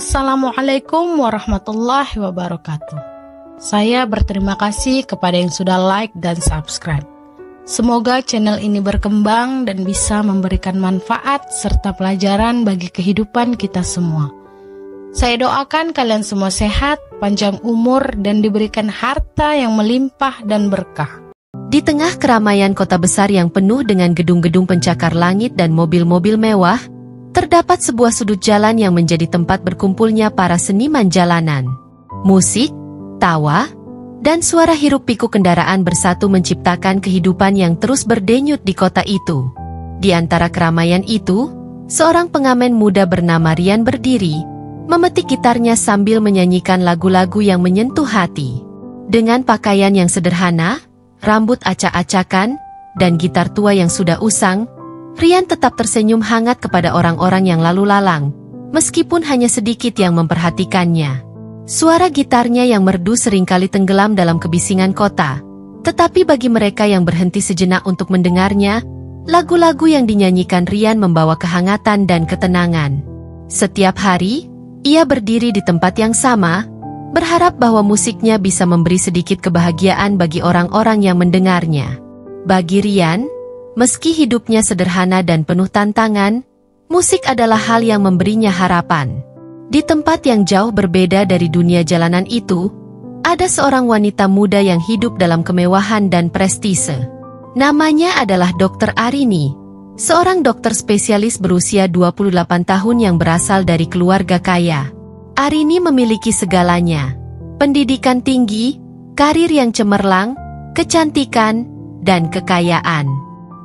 Assalamualaikum warahmatullahi wabarakatuh. Saya berterima kasih kepada yang sudah like dan subscribe. Semoga channel ini berkembang dan bisa memberikan manfaat serta pelajaran bagi kehidupan kita semua. Saya doakan kalian semua sehat, panjang umur, dan diberikan harta yang melimpah dan berkah. Di tengah keramaian kota besar yang penuh dengan gedung-gedung pencakar langit dan mobil-mobil mewah, terdapat sebuah sudut jalan yang menjadi tempat berkumpulnya para seniman jalanan. Musik, tawa, dan suara hiruk-pikuk kendaraan bersatu menciptakan kehidupan yang terus berdenyut di kota itu. Di antara keramaian itu, seorang pengamen muda bernama Rian berdiri, memetik gitarnya sambil menyanyikan lagu-lagu yang menyentuh hati. Dengan pakaian yang sederhana, rambut acak-acakan, dan gitar tua yang sudah usang, Rian tetap tersenyum hangat kepada orang-orang yang lalu lalang, meskipun hanya sedikit yang memperhatikannya. Suara gitarnya yang merdu seringkali tenggelam dalam kebisingan kota, tetapi bagi mereka yang berhenti sejenak untuk mendengarnya, lagu-lagu yang dinyanyikan Rian membawa kehangatan dan ketenangan. Setiap hari, ia berdiri di tempat yang sama, berharap bahwa musiknya bisa memberi sedikit kebahagiaan bagi orang-orang yang mendengarnya. Bagi Rian, meski hidupnya sederhana dan penuh tantangan, musik adalah hal yang memberinya harapan. Di tempat yang jauh berbeda dari dunia jalanan itu, ada seorang wanita muda yang hidup dalam kemewahan dan prestise. Namanya adalah Dr. Arini, seorang dokter spesialis berusia 28 tahun yang berasal dari keluarga kaya. Arini memiliki segalanya: pendidikan tinggi, karir yang cemerlang, kecantikan, dan kekayaan.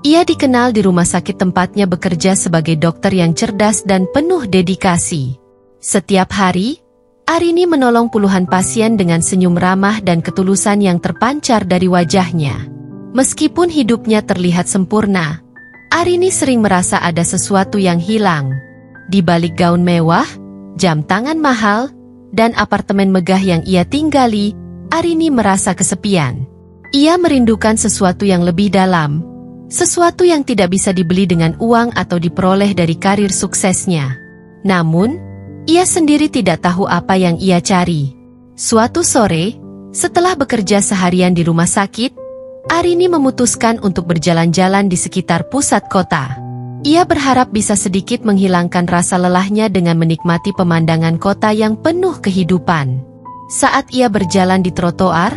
Ia dikenal di rumah sakit tempatnya bekerja sebagai dokter yang cerdas dan penuh dedikasi. Setiap hari, Arini menolong puluhan pasien dengan senyum ramah dan ketulusan yang terpancar dari wajahnya. Meskipun hidupnya terlihat sempurna, Arini sering merasa ada sesuatu yang hilang. Di balik gaun mewah, jam tangan mahal, dan apartemen megah yang ia tinggali, Arini merasa kesepian. Ia merindukan sesuatu yang lebih dalam, sesuatu yang tidak bisa dibeli dengan uang atau diperoleh dari karir suksesnya. Namun, ia sendiri tidak tahu apa yang ia cari. Suatu sore, setelah bekerja seharian di rumah sakit, Arini memutuskan untuk berjalan-jalan di sekitar pusat kota. Ia berharap bisa sedikit menghilangkan rasa lelahnya dengan menikmati pemandangan kota yang penuh kehidupan. Saat ia berjalan di trotoar,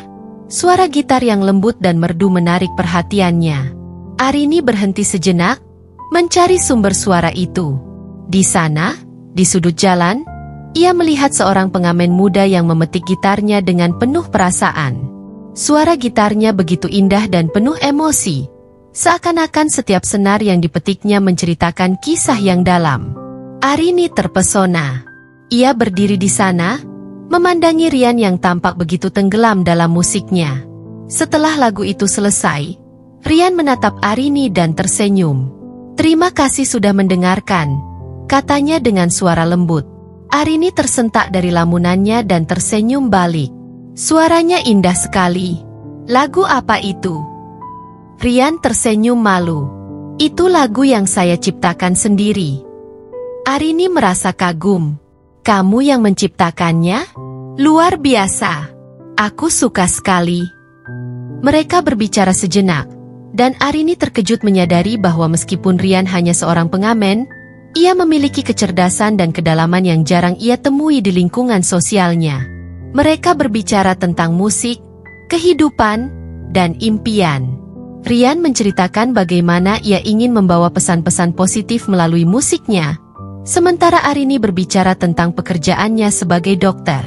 suara gitar yang lembut dan merdu menarik perhatiannya. Arini berhenti sejenak, mencari sumber suara itu. Di sana, di sudut jalan, ia melihat seorang pengamen muda yang memetik gitarnya dengan penuh perasaan. Suara gitarnya begitu indah dan penuh emosi, seakan-akan setiap senar yang dipetiknya menceritakan kisah yang dalam. Arini terpesona. Ia berdiri di sana, memandangi Rian yang tampak begitu tenggelam dalam musiknya. Setelah lagu itu selesai, Rian menatap Arini dan tersenyum. "Terima kasih sudah mendengarkan," katanya dengan suara lembut. Arini tersentak dari lamunannya dan tersenyum balik. Suaranya indah sekali. "Lagu apa itu?" Rian tersenyum malu. "Itu lagu yang saya ciptakan sendiri." Arini merasa kagum. "Kamu yang menciptakannya? Luar biasa. Aku suka sekali." Mereka berbicara sejenak, dan Arini terkejut menyadari bahwa meskipun Rian hanya seorang pengamen, ia memiliki kecerdasan dan kedalaman yang jarang ia temui di lingkungan sosialnya. Mereka berbicara tentang musik, kehidupan, dan impian. Rian menceritakan bagaimana ia ingin membawa pesan-pesan positif melalui musiknya, sementara Arini berbicara tentang pekerjaannya sebagai dokter.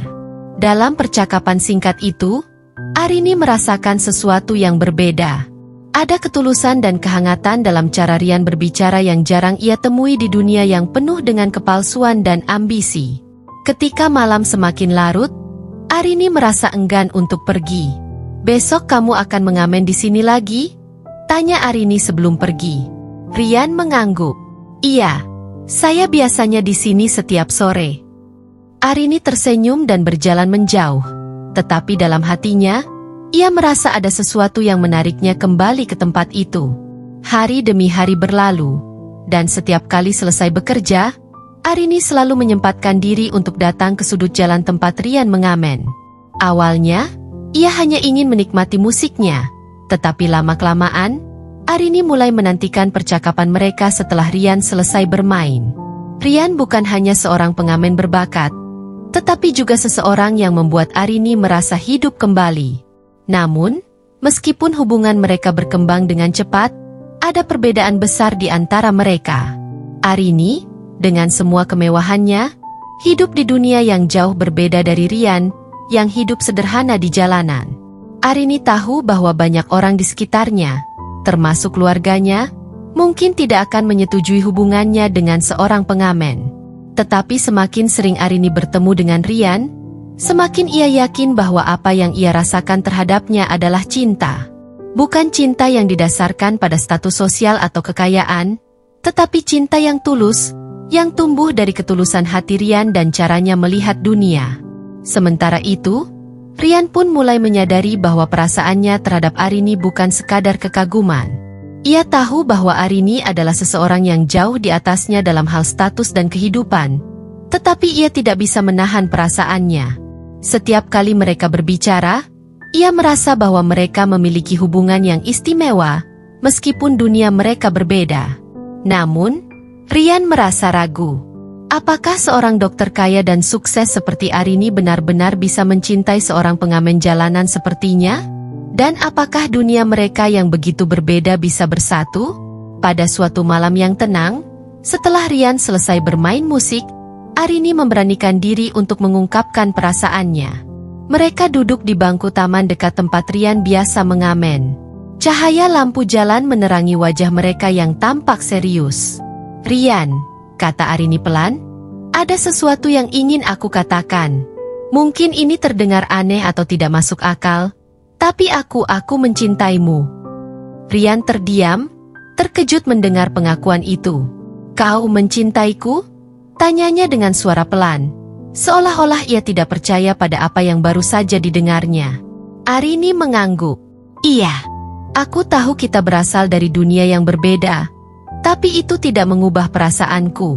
Dalam percakapan singkat itu, Arini merasakan sesuatu yang berbeda. Ada ketulusan dan kehangatan dalam cara Rian berbicara yang jarang ia temui di dunia yang penuh dengan kepalsuan dan ambisi. Ketika malam semakin larut, Arini merasa enggan untuk pergi. "Besok kamu akan mengamen di sini lagi?" tanya Arini sebelum pergi. Rian mengangguk. "Iya, saya biasanya di sini setiap sore." Arini tersenyum dan berjalan menjauh. Tetapi dalam hatinya, ia merasa ada sesuatu yang menariknya kembali ke tempat itu. Hari demi hari berlalu, dan setiap kali selesai bekerja, Arini selalu menyempatkan diri untuk datang ke sudut jalan tempat Rian mengamen. Awalnya, ia hanya ingin menikmati musiknya, tetapi lama-kelamaan, Arini mulai menantikan percakapan mereka setelah Rian selesai bermain. Rian bukan hanya seorang pengamen berbakat, tetapi juga seseorang yang membuat Arini merasa hidup kembali. Namun, meskipun hubungan mereka berkembang dengan cepat, ada perbedaan besar di antara mereka. Arini, dengan semua kemewahannya, hidup di dunia yang jauh berbeda dari Rian, yang hidup sederhana di jalanan. Arini tahu bahwa banyak orang di sekitarnya, termasuk keluarganya, mungkin tidak akan menyetujui hubungannya dengan seorang pengamen. Tetapi semakin sering Arini bertemu dengan Rian, semakin ia yakin bahwa apa yang ia rasakan terhadapnya adalah cinta. Bukan cinta yang didasarkan pada status sosial atau kekayaan, tetapi cinta yang tulus, yang tumbuh dari ketulusan hati Rian dan caranya melihat dunia. Sementara itu, Rian pun mulai menyadari bahwa perasaannya terhadap Arini bukan sekadar kekaguman. Ia tahu bahwa Arini adalah seseorang yang jauh di atasnya dalam hal status dan kehidupan, tetapi ia tidak bisa menahan perasaannya. Setiap kali mereka berbicara, ia merasa bahwa mereka memiliki hubungan yang istimewa, meskipun dunia mereka berbeda. Namun, Rian merasa ragu. Apakah seorang dokter kaya dan sukses seperti Arini benar-benar bisa mencintai seorang pengamen jalanan sepertinya? Dan apakah dunia mereka yang begitu berbeda bisa bersatu? Pada suatu malam yang tenang, setelah Rian selesai bermain musik, Arini memberanikan diri untuk mengungkapkan perasaannya. Mereka duduk di bangku taman dekat tempat Rian biasa mengamen. Cahaya lampu jalan menerangi wajah mereka yang tampak serius. "Rian," kata Arini pelan, "ada sesuatu yang ingin aku katakan. Mungkin ini terdengar aneh atau tidak masuk akal, tapi aku mencintaimu." Rian terdiam, terkejut mendengar pengakuan itu. "Kau mencintaiku?" tanyanya dengan suara pelan, seolah-olah ia tidak percaya pada apa yang baru saja didengarnya. Arini mengangguk. "Iya, aku tahu kita berasal dari dunia yang berbeda, tapi itu tidak mengubah perasaanku.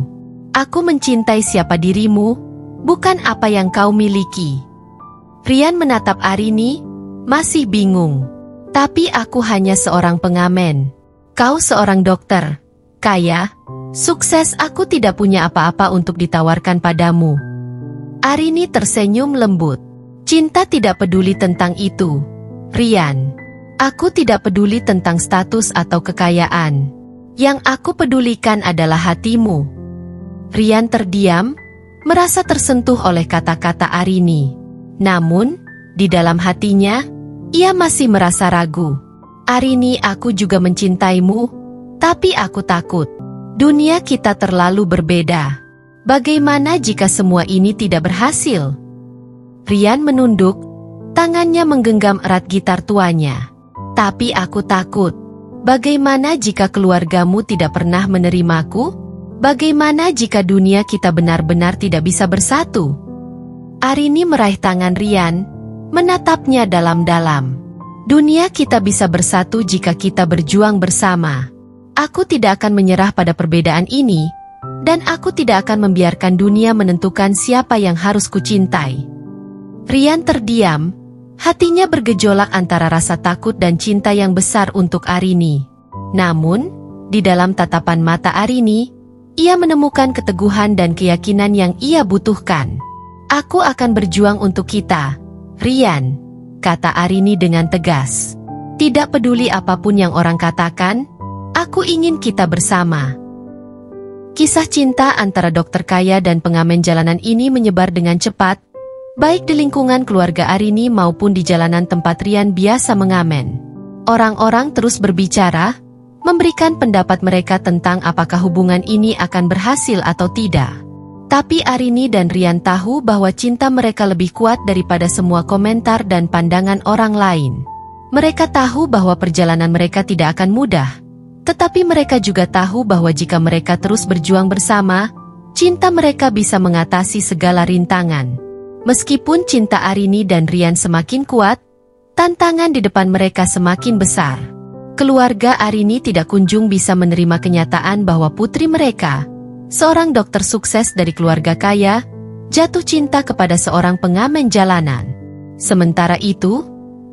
Aku mencintai siapa dirimu, bukan apa yang kau miliki." Rian menatap Arini, masih bingung. "Tapi aku hanya seorang pengamen. Kau seorang dokter, kaya, sukses. Aku tidak punya apa-apa untuk ditawarkan padamu." Arini tersenyum lembut. "Cinta tidak peduli tentang itu, Rian. Aku tidak peduli tentang status atau kekayaan. Yang aku pedulikan adalah hatimu." Rian terdiam, merasa tersentuh oleh kata-kata Arini. Namun, di dalam hatinya, ia masih merasa ragu. "Arini, aku juga mencintaimu, tapi aku takut. Dunia kita terlalu berbeda. Bagaimana jika semua ini tidak berhasil?" Rian menunduk, tangannya menggenggam erat gitar tuanya. "Tapi aku takut. Bagaimana jika keluargamu tidak pernah menerimaku? Bagaimana jika dunia kita benar-benar tidak bisa bersatu?" Arini meraih tangan Rian, menatapnya dalam-dalam. "Dunia kita bisa bersatu jika kita berjuang bersama. Aku tidak akan menyerah pada perbedaan ini, dan aku tidak akan membiarkan dunia menentukan siapa yang harus kucintai." Rian terdiam. Hatinya bergejolak antara rasa takut dan cinta yang besar untuk Arini. Namun, di dalam tatapan mata Arini, ia menemukan keteguhan dan keyakinan yang ia butuhkan. "Aku akan berjuang untuk kita, Rian," kata Arini dengan tegas. "Tidak peduli apapun yang orang katakan, aku ingin kita bersama." Kisah cinta antara dokter kaya dan pengamen jalanan ini menyebar dengan cepat, baik di lingkungan keluarga Arini maupun di jalanan tempat Rian biasa mengamen. Orang-orang terus berbicara, memberikan pendapat mereka tentang apakah hubungan ini akan berhasil atau tidak. Tapi Arini dan Rian tahu bahwa cinta mereka lebih kuat daripada semua komentar dan pandangan orang lain. Mereka tahu bahwa perjalanan mereka tidak akan mudah, tetapi mereka juga tahu bahwa jika mereka terus berjuang bersama, cinta mereka bisa mengatasi segala rintangan. Meskipun cinta Arini dan Rian semakin kuat, tantangan di depan mereka semakin besar. Keluarga Arini tidak kunjung bisa menerima kenyataan bahwa putri mereka, seorang dokter sukses dari keluarga kaya, jatuh cinta kepada seorang pengamen jalanan. Sementara itu,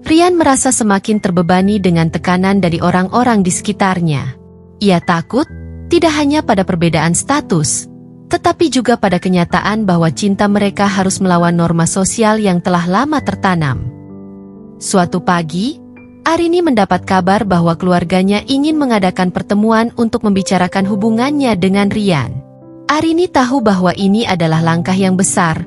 Rian merasa semakin terbebani dengan tekanan dari orang-orang di sekitarnya. Ia takut, tidak hanya pada perbedaan status, tetapi juga pada kenyataan bahwa cinta mereka harus melawan norma sosial yang telah lama tertanam. Suatu pagi, Arini mendapat kabar bahwa keluarganya ingin mengadakan pertemuan untuk membicarakan hubungannya dengan Rian. Arini tahu bahwa ini adalah langkah yang besar,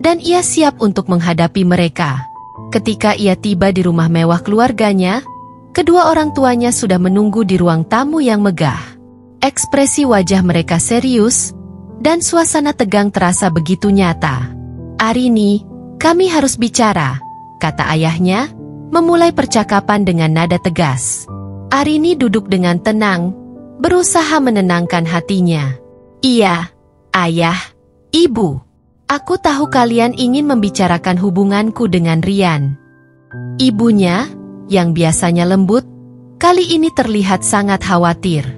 dan ia siap untuk menghadapi mereka. Ketika ia tiba di rumah mewah keluarganya, kedua orang tuanya sudah menunggu di ruang tamu yang megah. Ekspresi wajah mereka serius, dan suasana tegang terasa begitu nyata. "Arini, kami harus bicara," kata ayahnya, memulai percakapan dengan nada tegas. Arini duduk dengan tenang, berusaha menenangkan hatinya. "Iya, ayah, ibu. Aku tahu kalian ingin membicarakan hubunganku dengan Rian." Ibunya, yang biasanya lembut, kali ini terlihat sangat khawatir.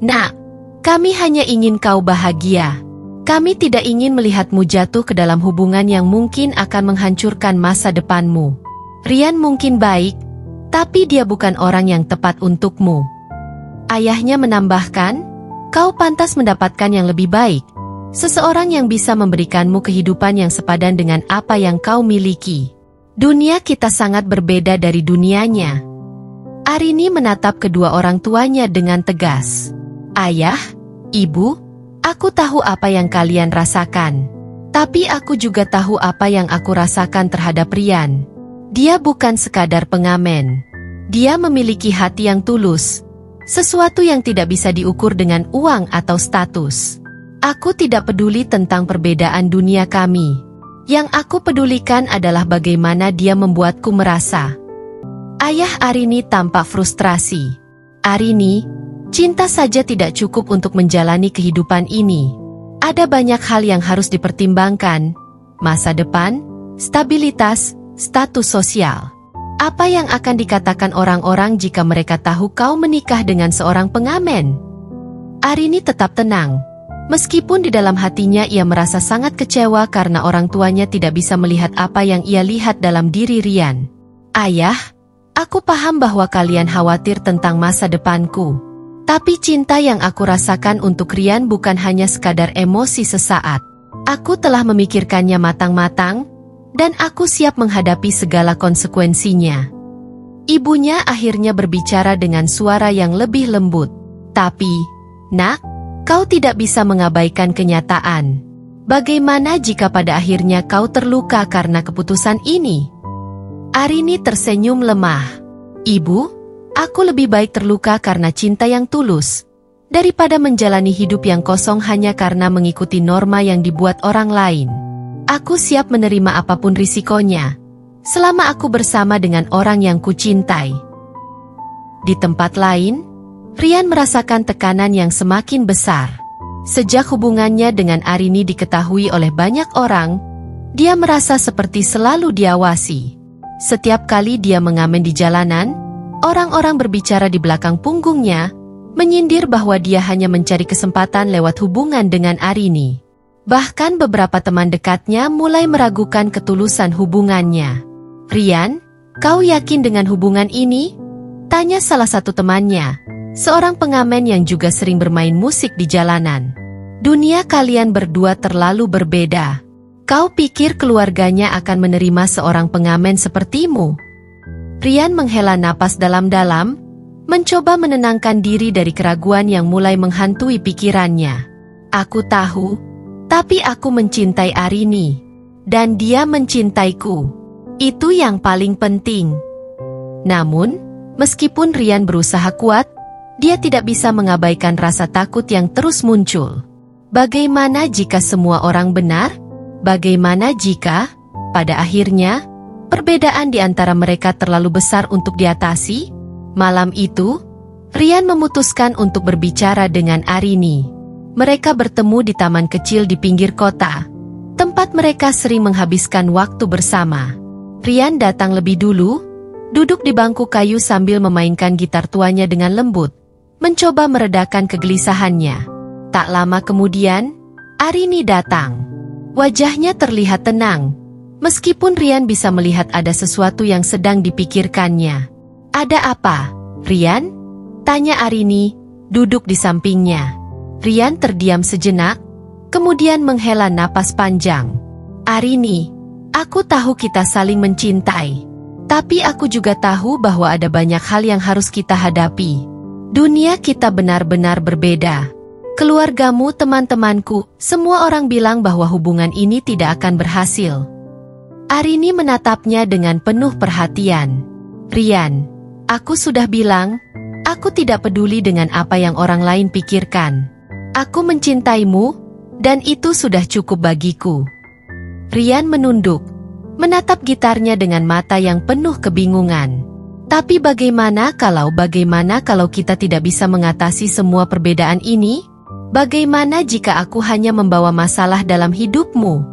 "Nak, kami hanya ingin kau bahagia. Kami tidak ingin melihatmu jatuh ke dalam hubungan yang mungkin akan menghancurkan masa depanmu. Rian mungkin baik, tapi dia bukan orang yang tepat untukmu." Ayahnya menambahkan, "Kau pantas mendapatkan yang lebih baik. Seseorang yang bisa memberikanmu kehidupan yang sepadan dengan apa yang kau miliki. Dunia kita sangat berbeda dari dunianya." Arini menatap kedua orang tuanya dengan tegas. "Ayah, ibu, aku tahu apa yang kalian rasakan. Tapi aku juga tahu apa yang aku rasakan terhadap Rian. Dia bukan sekadar pengamen. Dia memiliki hati yang tulus, sesuatu yang tidak bisa diukur dengan uang atau status. Aku tidak peduli tentang perbedaan dunia kami. Yang aku pedulikan adalah bagaimana dia membuatku merasa." Ayah Arini tampak frustrasi. "Arini, cinta saja tidak cukup untuk menjalani kehidupan ini. Ada banyak hal yang harus dipertimbangkan. Masa depan, stabilitas, status sosial. Apa yang akan dikatakan orang-orang jika mereka tahu kau menikah dengan seorang pengamen?" Arini tetap tenang. Meskipun di dalam hatinya ia merasa sangat kecewa karena orang tuanya tidak bisa melihat apa yang ia lihat dalam diri Rian. "Ayah, aku paham bahwa kalian khawatir tentang masa depanku. Tapi cinta yang aku rasakan untuk Rian bukan hanya sekadar emosi sesaat. Aku telah memikirkannya matang-matang, dan aku siap menghadapi segala konsekuensinya." Ibunya akhirnya berbicara dengan suara yang lebih lembut. "Tapi, Nak, kau tidak bisa mengabaikan kenyataan. Bagaimana jika pada akhirnya kau terluka karena keputusan ini?" Arini tersenyum lemah. "Ibu, aku lebih baik terluka karena cinta yang tulus, daripada menjalani hidup yang kosong hanya karena mengikuti norma yang dibuat orang lain. Aku siap menerima apapun risikonya, selama aku bersama dengan orang yang kucintai." Di tempat lain, Rian merasakan tekanan yang semakin besar. Sejak hubungannya dengan Arini diketahui oleh banyak orang, dia merasa seperti selalu diawasi. Setiap kali dia mengamen di jalanan, orang-orang berbicara di belakang punggungnya, menyindir bahwa dia hanya mencari kesempatan lewat hubungan dengan Arini. Bahkan beberapa teman dekatnya mulai meragukan ketulusan hubungannya. "Rian, kau yakin dengan hubungan ini?" tanya salah satu temannya, seorang pengamen yang juga sering bermain musik di jalanan. "Dunia kalian berdua terlalu berbeda. Kau pikir keluarganya akan menerima seorang pengamen sepertimu?" Rian menghela napas dalam-dalam, mencoba menenangkan diri dari keraguan yang mulai menghantui pikirannya. "Aku tahu, tapi aku mencintai Arini, dan dia mencintaiku. Itu yang paling penting." Namun, meskipun Rian berusaha kuat, dia tidak bisa mengabaikan rasa takut yang terus muncul. Bagaimana jika semua orang benar? Bagaimana jika, pada akhirnya, perbedaan di antara mereka terlalu besar untuk diatasi? Malam itu, Rian memutuskan untuk berbicara dengan Arini. Mereka bertemu di taman kecil di pinggir kota, tempat mereka sering menghabiskan waktu bersama. Rian datang lebih dulu, duduk di bangku kayu sambil memainkan gitar tuanya dengan lembut, mencoba meredakan kegelisahannya. Tak lama kemudian, Arini datang. Wajahnya terlihat tenang, meskipun Rian bisa melihat ada sesuatu yang sedang dipikirkannya. Ada apa, Rian? Tanya Arini, duduk di sampingnya. Rian terdiam sejenak, kemudian menghela napas panjang. Arini, aku tahu kita saling mencintai. Tapi aku juga tahu bahwa ada banyak hal yang harus kita hadapi. Dunia kita benar-benar berbeda. Keluargamu, teman-temanku, semua orang bilang bahwa hubungan ini tidak akan berhasil. Arini menatapnya dengan penuh perhatian. Rian, aku sudah bilang, aku tidak peduli dengan apa yang orang lain pikirkan. Aku mencintaimu, dan itu sudah cukup bagiku. Rian menunduk, menatap gitarnya dengan mata yang penuh kebingungan. Tapi bagaimana kalau kita tidak bisa mengatasi semua perbedaan ini? Bagaimana jika aku hanya membawa masalah dalam hidupmu?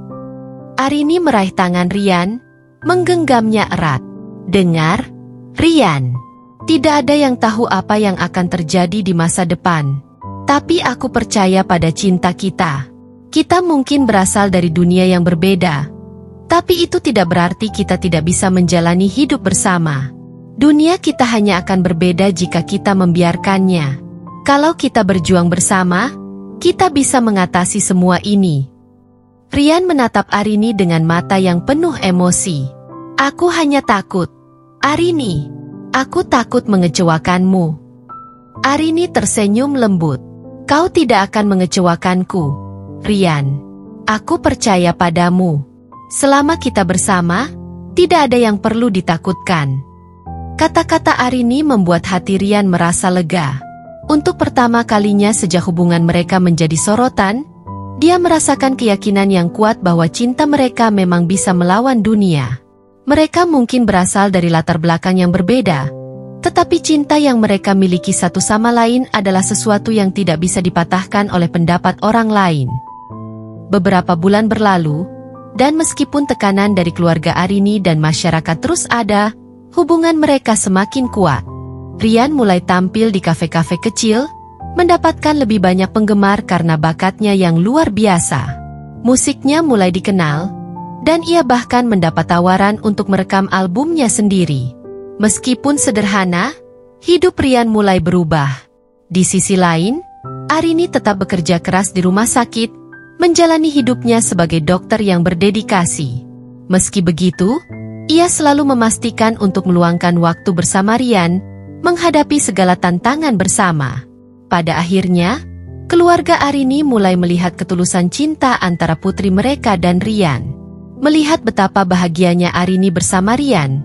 Arini meraih tangan Rian, menggenggamnya erat. Dengar, Rian, tidak ada yang tahu apa yang akan terjadi di masa depan. Tapi aku percaya pada cinta kita. Kita mungkin berasal dari dunia yang berbeda. Tapi itu tidak berarti kita tidak bisa menjalani hidup bersama. Dunia kita hanya akan berbeda jika kita membiarkannya. Kalau kita berjuang bersama, kita bisa mengatasi semua ini. Rian menatap Arini dengan mata yang penuh emosi. Aku hanya takut. Arini, aku takut mengecewakanmu. Arini tersenyum lembut. Kau tidak akan mengecewakanku, Rian. Aku percaya padamu. Selama kita bersama, tidak ada yang perlu ditakutkan. Kata-kata Arini membuat hati Rian merasa lega. Untuk pertama kalinya sejak hubungan mereka menjadi sorotan, dia merasakan keyakinan yang kuat bahwa cinta mereka memang bisa melawan dunia. Mereka mungkin berasal dari latar belakang yang berbeda, tetapi cinta yang mereka miliki satu sama lain adalah sesuatu yang tidak bisa dipatahkan oleh pendapat orang lain. Beberapa bulan berlalu, dan meskipun tekanan dari keluarga Arini dan masyarakat terus ada, hubungan mereka semakin kuat. Rian mulai tampil di kafe-kafe kecil, mendapatkan lebih banyak penggemar karena bakatnya yang luar biasa. Musiknya mulai dikenal, dan ia bahkan mendapat tawaran untuk merekam albumnya sendiri. Meskipun sederhana, hidup Rian mulai berubah. Di sisi lain, Arini tetap bekerja keras di rumah sakit, menjalani hidupnya sebagai dokter yang berdedikasi. Meski begitu, ia selalu memastikan untuk meluangkan waktu bersama Rian, menghadapi segala tantangan bersama. Pada akhirnya, keluarga Arini mulai melihat ketulusan cinta antara putri mereka dan Rian. Melihat betapa bahagianya Arini bersama Rian,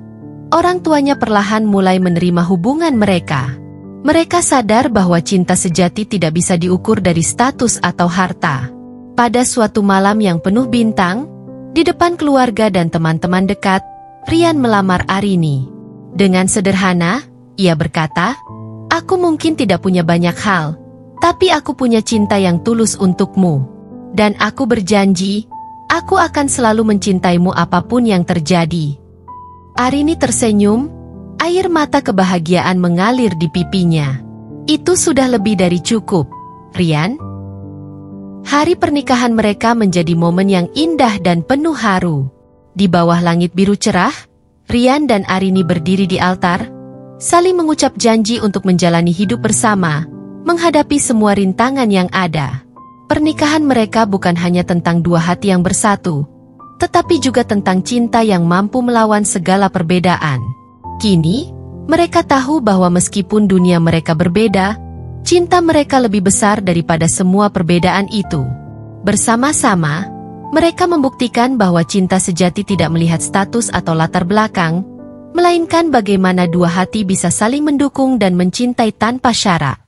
orang tuanya perlahan mulai menerima hubungan mereka. Mereka sadar bahwa cinta sejati tidak bisa diukur dari status atau harta. Pada suatu malam yang penuh bintang, di depan keluarga dan teman-teman dekat, Rian melamar Arini. Dengan sederhana, ia berkata, "Aku mungkin tidak punya banyak hal, tapi aku punya cinta yang tulus untukmu. Dan aku berjanji, aku akan selalu mencintaimu apapun yang terjadi." Arini tersenyum, air mata kebahagiaan mengalir di pipinya. Itu sudah lebih dari cukup, Rian. Hari pernikahan mereka menjadi momen yang indah dan penuh haru. Di bawah langit biru cerah, Rian dan Arini berdiri di altar, saling mengucap janji untuk menjalani hidup bersama, menghadapi semua rintangan yang ada. Pernikahan mereka bukan hanya tentang dua hati yang bersatu, tetapi juga tentang cinta yang mampu melawan segala perbedaan. Kini, mereka tahu bahwa meskipun dunia mereka berbeda, cinta mereka lebih besar daripada semua perbedaan itu. Bersama-sama, mereka membuktikan bahwa cinta sejati tidak melihat status atau latar belakang, melainkan bagaimana dua hati bisa saling mendukung dan mencintai tanpa syarat.